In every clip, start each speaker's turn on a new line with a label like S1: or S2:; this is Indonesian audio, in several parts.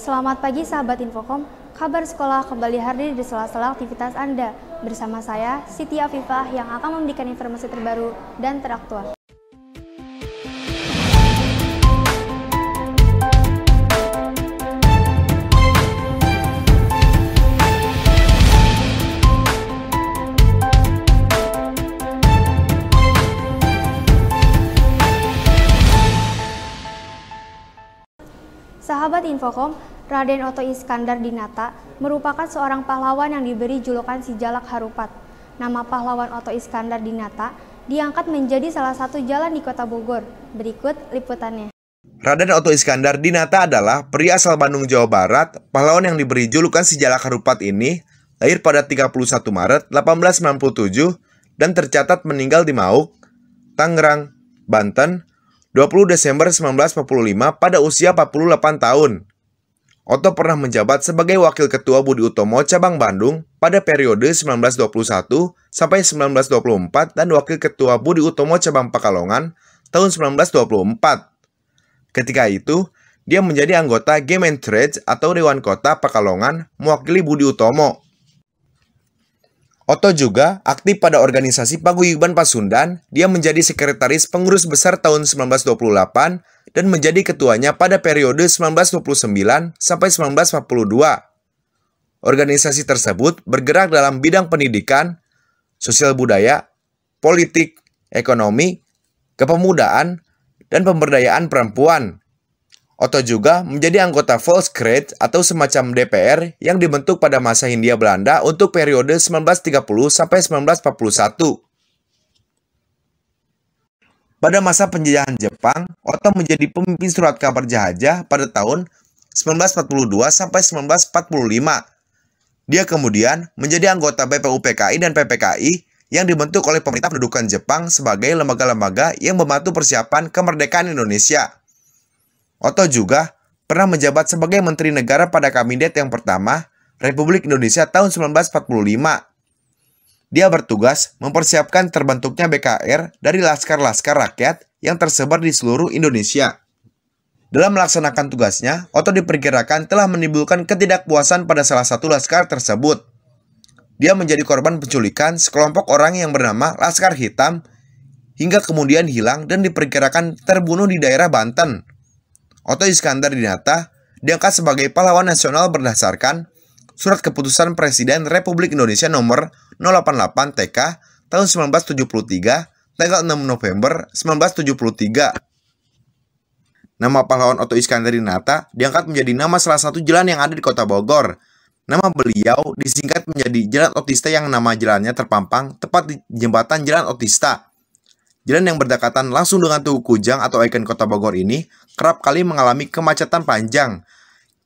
S1: Selamat pagi sahabat Infocom, kabar sekolah kembali hadir di sela-sela aktivitas Anda. Bersama saya, Siti Afifah yang akan memberikan informasi terbaru dan teraktual. Sahabat Infocom, Raden Oto Iskandar Dinata merupakan seorang pahlawan yang diberi julukan Si Jalak Harupat. Nama pahlawan Oto Iskandar Dinata diangkat menjadi salah satu jalan di Kota Bogor. Berikut liputannya.
S2: Raden Oto Iskandar Dinata adalah pria asal Bandung, Jawa Barat. Pahlawan yang diberi julukan Si Jalak Harupat ini lahir pada 31 Maret 1897 dan tercatat meninggal di Mauk, Tangerang, Banten, 20 Desember 1945 pada usia 48 tahun. Oto pernah menjabat sebagai Wakil Ketua Budi Utomo Cabang Bandung pada periode 1921 sampai 1924 dan Wakil Ketua Budi Utomo Cabang Pekalongan tahun 1924. Ketika itu, dia menjadi anggota Game and Trades atau Dewan Kota Pekalongan mewakili Budi Utomo. Oto juga aktif pada organisasi Paguyuban Pasundan. Dia menjadi sekretaris pengurus besar tahun 1928 dan menjadi ketuanya pada periode 1929 sampai 1942. Organisasi tersebut bergerak dalam bidang pendidikan, sosial budaya, politik, ekonomi, kepemudaan, dan pemberdayaan perempuan. Oto juga menjadi anggota Volksraad atau semacam DPR yang dibentuk pada masa Hindia Belanda untuk periode 1930 sampai 1941. Pada masa penjajahan Jepang, Oto menjadi pemimpin surat kabar Jahaja pada tahun 1942 sampai 1945. Dia kemudian menjadi anggota BPUPKI dan PPKI yang dibentuk oleh pemerintah pendudukan Jepang sebagai lembaga-lembaga yang membantu persiapan kemerdekaan Indonesia. Oto juga pernah menjabat sebagai Menteri Negara pada Kabinet yang pertama Republik Indonesia tahun 1945. Dia bertugas mempersiapkan terbentuknya BKR dari laskar-laskar rakyat yang tersebar di seluruh Indonesia. Dalam melaksanakan tugasnya, Oto diperkirakan telah menimbulkan ketidakpuasan pada salah satu laskar tersebut. Dia menjadi korban penculikan sekelompok orang yang bernama Laskar Hitam hingga kemudian hilang dan diperkirakan terbunuh di daerah Banten. Oto Iskandar Dinata diangkat sebagai pahlawan nasional berdasarkan Surat Keputusan Presiden Republik Indonesia nomor 088 TK tahun 1973 tanggal 6 November 1973. Nama pahlawan Oto Iskandar Dinata diangkat menjadi nama salah satu jalan yang ada di Kota Bogor. Nama beliau disingkat menjadi Jalan Otista yang nama jalannya terpampang tepat di jembatan Jalan Otista. Jalan yang berdekatan langsung dengan Tugu Kujang atau ikon Kota Bogor ini kerap kali mengalami kemacetan panjang.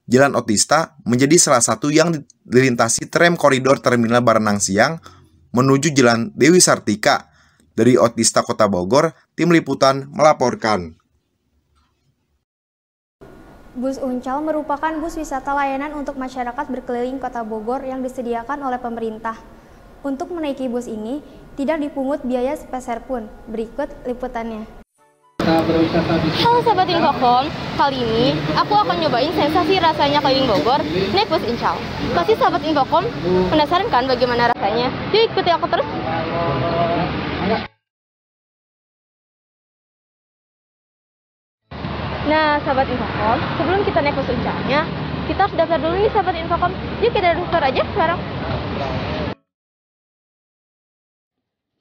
S2: Jalan Otista menjadi salah satu yang dilintasi tram koridor Terminal Barenang Siang menuju Jalan Dewi Sartika. Dari Otista Kota Bogor, tim liputan melaporkan.
S1: Bus Uncal merupakan bus wisata layanan untuk masyarakat berkeliling Kota Bogor yang disediakan oleh pemerintah. Untuk menaiki bus ini, tidak dipungut biaya sepeser pun. Berikut liputannya.
S3: Halo Sobat Infocom, kali ini aku akan nyobain sensasi rasanya keliling Bogor naik bus Uncal. Pasti Sobat Infocom penasaran kan bagaimana rasanya? Yuk ikuti aku terus. Nah Sobat Infocom, sebelum kita naik bus Uncalnya, kita harus daftar dulu nih Sobat Infocom. Yuk kita daftar aja sekarang.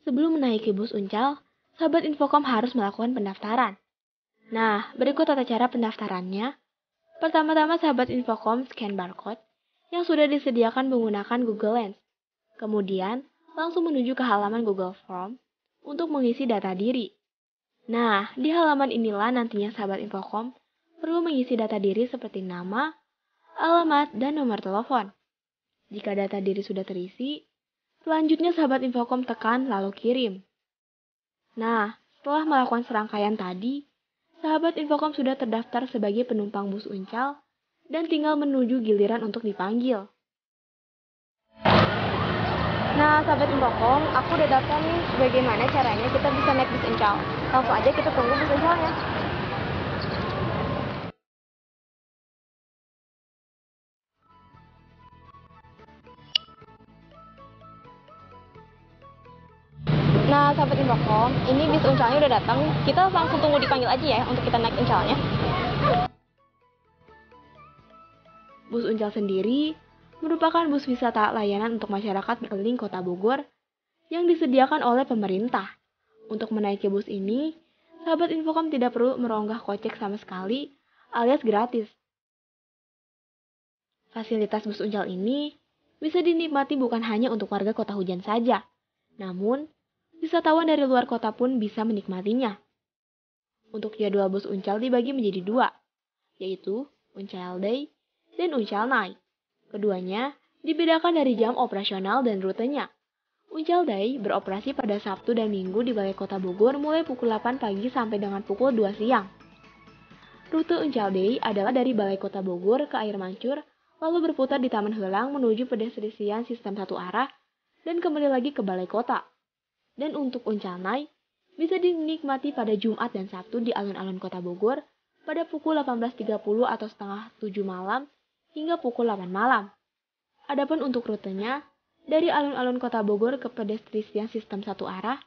S3: Sebelum menaiki bus Uncal, Sahabat Infocom harus melakukan pendaftaran. Nah, berikut tata cara pendaftarannya. Pertama-tama Sahabat Infocom scan barcode yang sudah disediakan menggunakan Google Lens. Kemudian, langsung menuju ke halaman Google Form untuk mengisi data diri. Nah, di halaman inilah nantinya Sahabat Infocom perlu mengisi data diri seperti nama, alamat, dan nomor telepon. Jika data diri sudah terisi, selanjutnya Sahabat Infocom tekan lalu kirim. Nah, setelah melakukan serangkaian tadi, Sahabat Infocom sudah terdaftar sebagai penumpang bus Uncal dan tinggal menuju giliran untuk dipanggil. Nah, Sahabat Infocom, aku udah daftar nih. Bagaimana caranya kita bisa naik bus Uncal? Langsung aja kita tunggu bus Uncalnya. sahabat Infocom, ini bis uncalnya udah datang. Kita langsung tunggu dipanggil aja ya untuk kita naik uncalnya. Bus uncal sendiri merupakan bus wisata layanan untuk masyarakat berkeliling Kota Bogor yang disediakan oleh pemerintah. Untuk menaiki bus ini, sahabat Infocom tidak perlu merogoh kocek sama sekali, alias gratis. Fasilitas bus uncal ini bisa dinikmati bukan hanya untuk warga Kota Hujan saja, namun wisatawan dari luar kota pun bisa menikmatinya. Untuk jadwal bus uncal dibagi menjadi dua, yaitu Uncal Day dan Uncal Night. Keduanya dibedakan dari jam operasional dan rutenya. Uncal Day beroperasi pada Sabtu dan Minggu di Balai Kota Bogor mulai pukul 8 pagi sampai dengan pukul 2 siang. Rute Uncal Day adalah dari Balai Kota Bogor ke Air Mancur, lalu berputar di Taman Helang menuju pedestrian sistem satu arah, dan kembali lagi ke Balai Kota. Dan untuk Uncal Night, bisa dinikmati pada Jumat dan Sabtu di alun-alun Kota Bogor pada pukul 18.30 atau setengah 7 malam hingga pukul 8 malam. Adapun untuk rutenya, dari alun-alun Kota Bogor ke pedestrian sistem satu arah,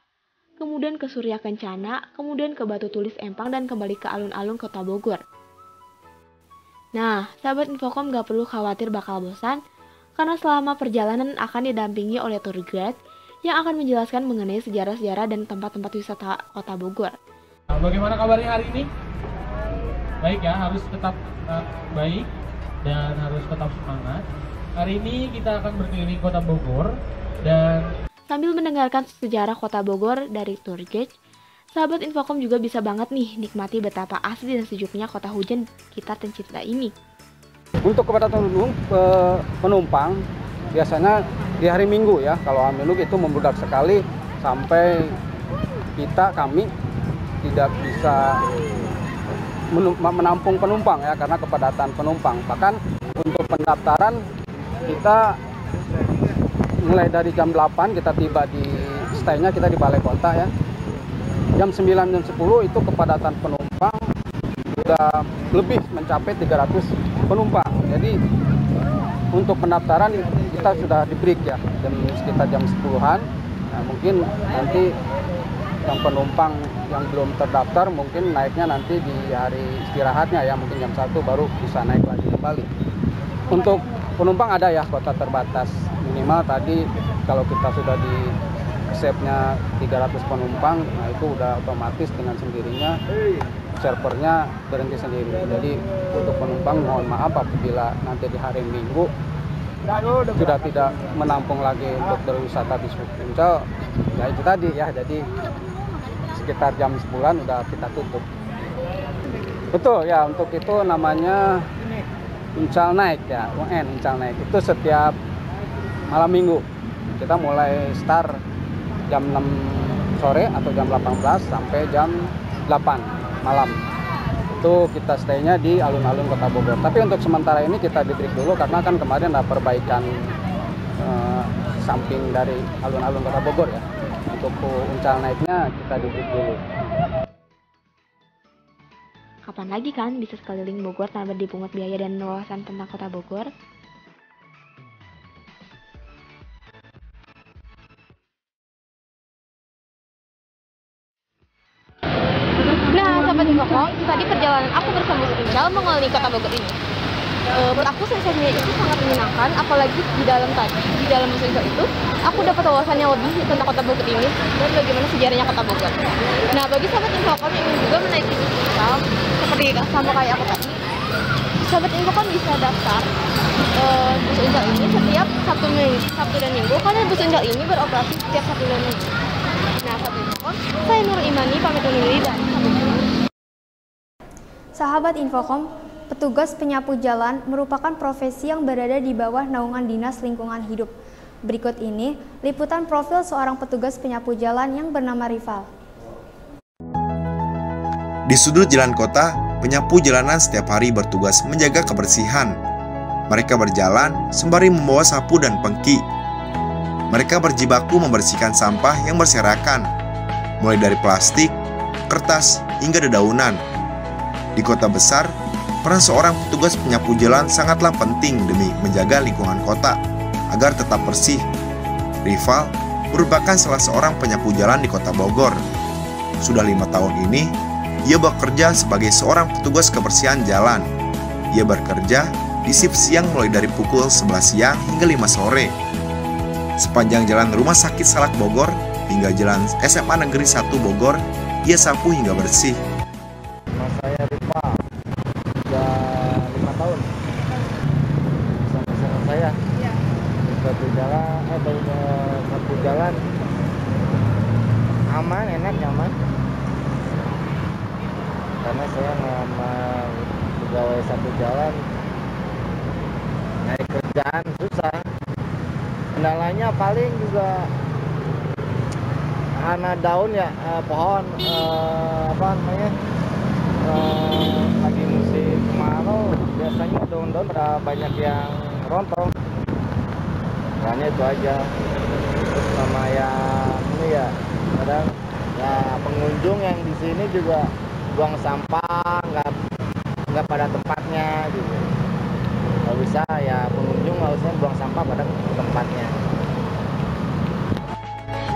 S3: kemudian ke Surya Kencana, kemudian ke Batu Tulis Empang, dan kembali ke alun-alun Kota Bogor. Nah, sahabat Infocom gak perlu khawatir bakal bosan, karena selama perjalanan akan didampingi oleh tour guide yang akan menjelaskan mengenai sejarah-sejarah dan tempat-tempat wisata Kota Bogor.
S4: Bagaimana kabarnya hari ini? Baik ya, harus tetap baik dan harus tetap semangat. Hari ini kita akan berkeliling Kota Bogor dan
S3: sambil mendengarkan sejarah Kota Bogor dari tour guide, sahabat Infocom juga bisa banget nih nikmati betapa asli dan sejuknya kota hujan kita tercinta ini.
S5: Untuk kepadatan penumpang biasanya di hari Minggu ya, kalau hari Minggu itu membludak sekali sampai kami tidak bisa menampung penumpang ya karena kepadatan penumpang. Bahkan untuk pendaftaran kita mulai dari jam 8 kita tiba di stay-nya kita di Balai Kota ya. Jam 9 jam 10 itu kepadatan penumpang sudah lebih mencapai 300 penumpang. Jadi untuk pendaftaran kita sudah di break ya, sekitar jam 10-an. Nah, mungkin nanti yang penumpang yang belum terdaftar mungkin naiknya nanti di hari istirahatnya ya, mungkin jam 1 baru bisa naik lagi kembali. Untuk penumpang ada ya kota terbatas, minimal tadi kalau kita sudah di save-nya 300 penumpang, nah itu udah otomatis dengan sendirinya servernya berhenti sendiri. Jadi untuk penumpang mohon maaf apabila nanti di hari Minggu sudah tidak menampung lagi untuk berwisata di Uncal, ya itu tadi ya, jadi sekitar jam 10-an udah kita tutup. Betul ya, untuk itu namanya Uncal Night ya, Uncal Night itu setiap malam Minggu. Kita mulai start jam 6 sore atau jam 18 sampai jam 8 malam. Itu kita stay-nya di alun-alun Kota Bogor. Tapi untuk sementara ini kita di break dulu karena kan kemarin ada perbaikan samping dari alun-alun Kota Bogor ya. Untuk Uncal Night-nya kita di break dulu.
S3: Kapan lagi kan bisa sekeliling Bogor tanpa dipungut biaya dan wawasan tentang Kota Bogor? Nah, sahabat Infocom, tadi perjalanan aku bersama bus Uncal mengelilingi Kota Bogor ini. Buat aku sensasinya itu sangat menyenangkan, apalagi di dalam bus Uncal itu, aku dapat wawasan yang lebih tentang Kota Bogor ini dan bagaimana sejarahnya Kota Bogor. Nah, bagi sahabat Infocom yang juga menaiki bus Uncal, seperti sama kayak aku tadi, sahabat Infocom bisa daftar bus Uncal ini setiap Sabtu dan Minggu, karena bus Uncal ini beroperasi setiap Sabtu dan Minggu. Nah, sahabat Infocom, saya Nur Imani pamit undur diri dan
S1: Sahabat Infocom, petugas penyapu jalan merupakan profesi yang berada di bawah naungan Dinas Lingkungan Hidup. Berikut ini liputan profil seorang petugas penyapu jalan yang bernama Rival.
S2: Di sudut jalan kota, penyapu jalanan setiap hari bertugas menjaga kebersihan. Mereka berjalan sembari membawa sapu dan pengki. Mereka berjibaku membersihkan sampah yang berserakan, mulai dari plastik, kertas, hingga dedaunan. Di kota besar, peran seorang petugas penyapu jalan sangatlah penting demi menjaga lingkungan kota agar tetap bersih. Rival merupakan salah seorang penyapu jalan di kota Bogor. Sudah 5 tahun ini, ia bekerja sebagai seorang petugas kebersihan jalan. Ia bekerja di shift siang mulai dari pukul 11 siang hingga 5 sore. Sepanjang jalan Rumah Sakit Salak Bogor hingga jalan SMA Negeri 1 Bogor, ia sapu hingga bersih.
S6: Mas saya Rifa, sudah 5 tahun. Sama saya. Iya. Sapu jalan aman, enak, nyaman. Karena saya ngelamar pegawai sapu jalan, nyari kerjaan susah. Kendalanya paling juga karena daun ya, pohon lagi musim kemarau, biasanya daun-daun pada banyak yang rontok. Makanya itu aja. Terus sama yang ini ya, kadang ya pengunjung yang di sini juga buang sampah nggak pada tempatnya gitu. Kalau bisa ya pengunjung harusnya buang sampah pada tempatnya.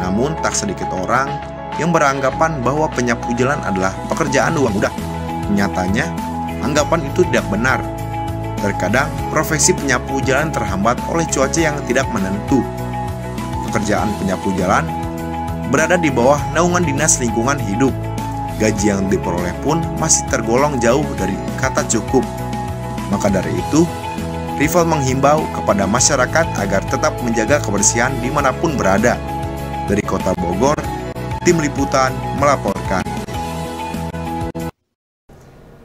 S2: Namun tak sedikit orang yang beranggapan bahwa penyapu jalan adalah pekerjaan uang mudah. Nyatanya, anggapan itu tidak benar. Terkadang profesi penyapu jalan terhambat oleh cuaca yang tidak menentu. Pekerjaan penyapu jalan berada di bawah naungan Dinas Lingkungan Hidup. Gaji yang diperoleh pun masih tergolong jauh dari kata cukup. Maka dari itu, Rival menghimbau kepada masyarakat agar tetap menjaga kebersihan dimanapun berada. Dari Kota Bogor, Tim Liputan melaporkan.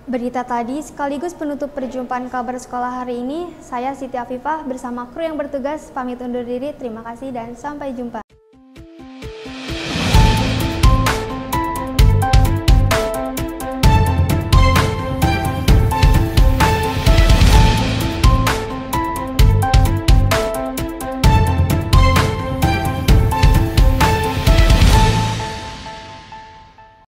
S1: Berita tadi sekaligus penutup perjumpaan kabar sekolah hari ini. Saya Siti Afifah bersama kru yang bertugas pamit undur diri. Terima kasih dan sampai jumpa.